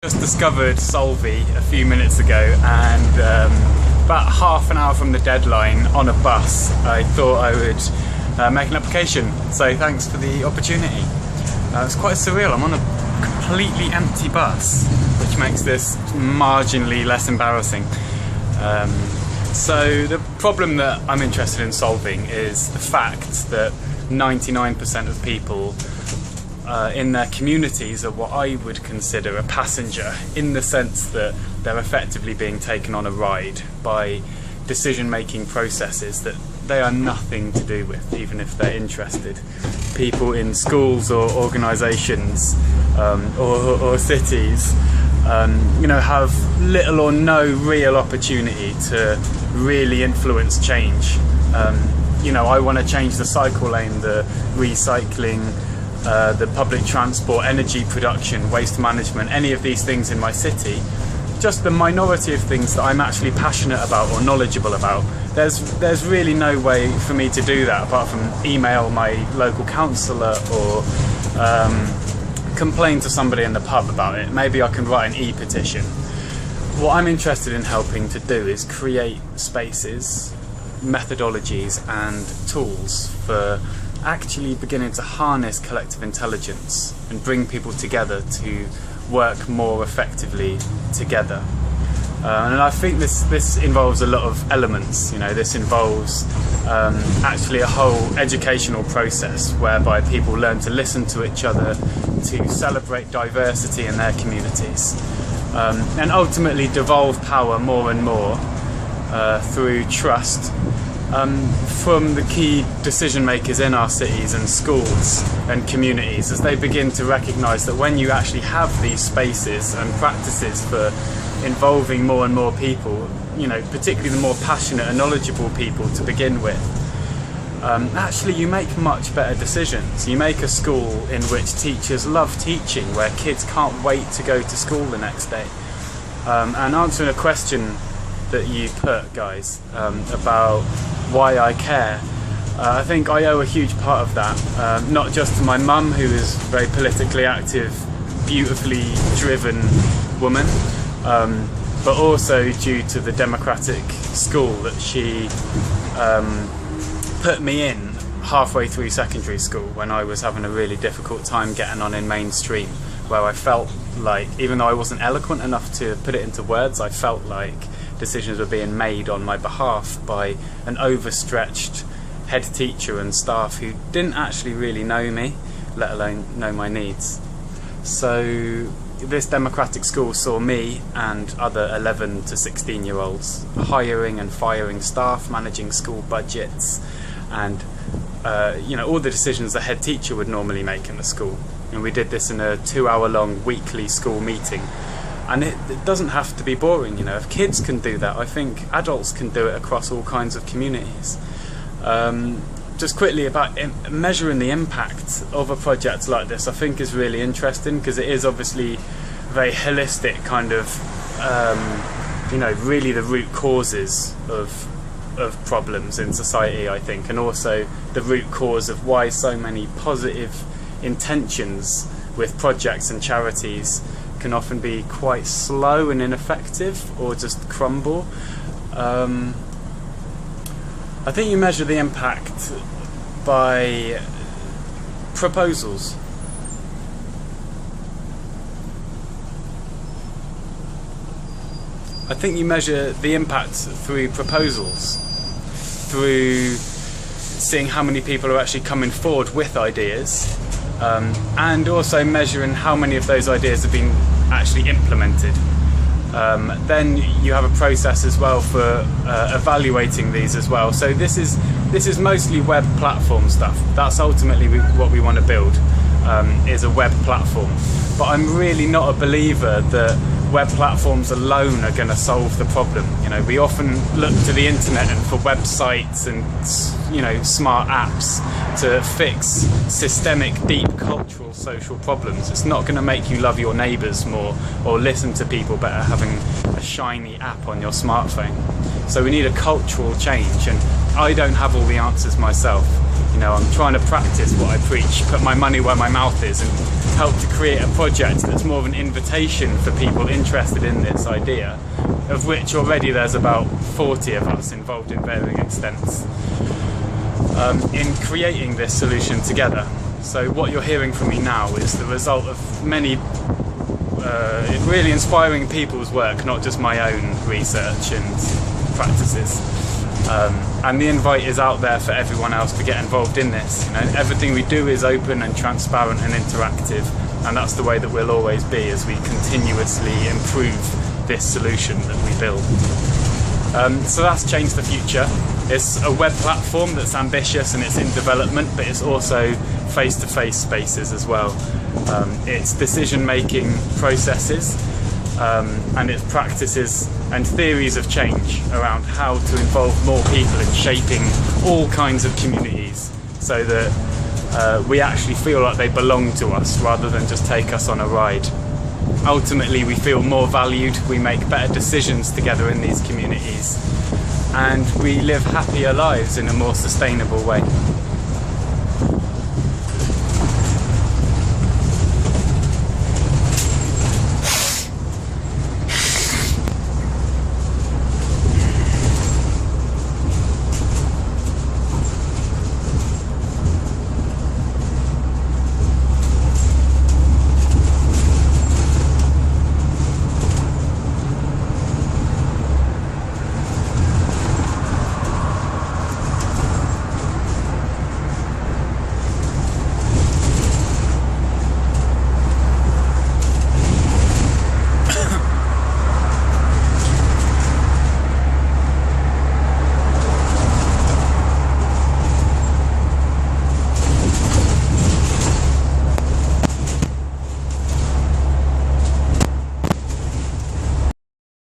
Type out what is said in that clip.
Just discovered Solvey a few minutes ago, and about half an hour from the deadline on a bus I thought I would make an application, so thanks for the opportunity. It's quite surreal. I'm on a completely empty bus, which makes this marginally less embarrassing. So the problem that I'm interested in solving is the fact that 99% of people in their communities are what I would consider a passenger, in the sense that they're effectively being taken on a ride by decision-making processes that they are nothing to do with, even if they're interested. People in schools or organisations or cities have little or no real opportunity to really influence change. I want to change the cycle lane, the recycling, the public transport, energy production, waste management, any of these things in my city. Just the minority of things that I'm actually passionate about or knowledgeable about. There's really no way for me to do that apart from email my local councillor or complain to somebody in the pub about it. Maybe I can write an e-petition. What I'm interested in helping to do is create spaces, methodologies and tools for actually beginning to harness collective intelligence and bring people together to work more effectively together. And I think this involves a lot of elements. This involves actually a whole educational process whereby people learn to listen to each other, to celebrate diversity in their communities, and ultimately devolve power more and more through trust from the key decision makers in our cities and schools and communities, as they begin to recognise that when you actually have these spaces and practices for involving more and more people, particularly the more passionate and knowledgeable people to begin with, actually you make much better decisions. You make a school in which teachers love teaching, where kids can't wait to go to school the next day. And answering a question that you put, guys, about why I care, I think I owe a huge part of that, not just to my mum, who is a very politically active, beautifully driven woman, but also due to the democratic school that she put me in halfway through secondary school, when I was having a really difficult time getting on in mainstream, where I felt like, even though I wasn't eloquent enough to put it into words, I felt like decisions were being made on my behalf by an overstretched head teacher and staff who didn't actually really know me, let alone know my needs. So this democratic school saw me and other 11 to 16 year olds hiring and firing staff, managing school budgets, and all the decisions the head teacher would normally make in the school. And we did this in a 2-hour-long weekly school meeting. And it doesn't have to be boring. If kids can do that, I think adults can do it across all kinds of communities. Just quickly about measuring the impact of a project like this, I think is really interesting, because it is obviously very holistic kind of, really the root causes of problems in society, I think, and also the root cause of why so many positive intentions with projects and charities can often be quite slow and ineffective, or just crumble. I think you measure the impact by proposals. I think you measure the impact through proposals, through seeing how many people are actually coming forward with ideas, and also measuring how many of those ideas have been actually implemented. Then you have a process as well for evaluating these as well. So this is mostly web platform stuff. That's ultimately what we want to build, is a web platform. But I'm really not a believer that web platforms alone are going to solve the problem. We often look to the internet and for websites and smart apps to fix systemic, deep cultural, social problems. It's not going to make you love your neighbours more or listen to people better having a shiny app on your smartphone. So we need a cultural change, and I don't have all the answers myself. You know, I'm trying to practice what I preach, put my money where my mouth is, and help to create a project that's more of an invitation for people interested in this idea, of which already there's about 40 of us involved in varying extents, in creating this solution together. So what you're hearing from me now is the result of many really inspiring people's work, not just my own research and practices. And the invite is out there for everyone else to get involved in this. You know, everything we do is open and transparent and interactive, and that's the way that we'll always be as we continuously improve this solution that we build. So that's Change the Future. It's a web platform that's ambitious and it's in development, but it's also face-to-face spaces as well. It's decision-making processes, and it's practices and theories of change around how to involve more people in shaping all kinds of communities, so that we actually feel like they belong to us rather than just take us on a ride. Ultimately, we feel more valued, we make better decisions together in these communities, and we live happier lives in a more sustainable way.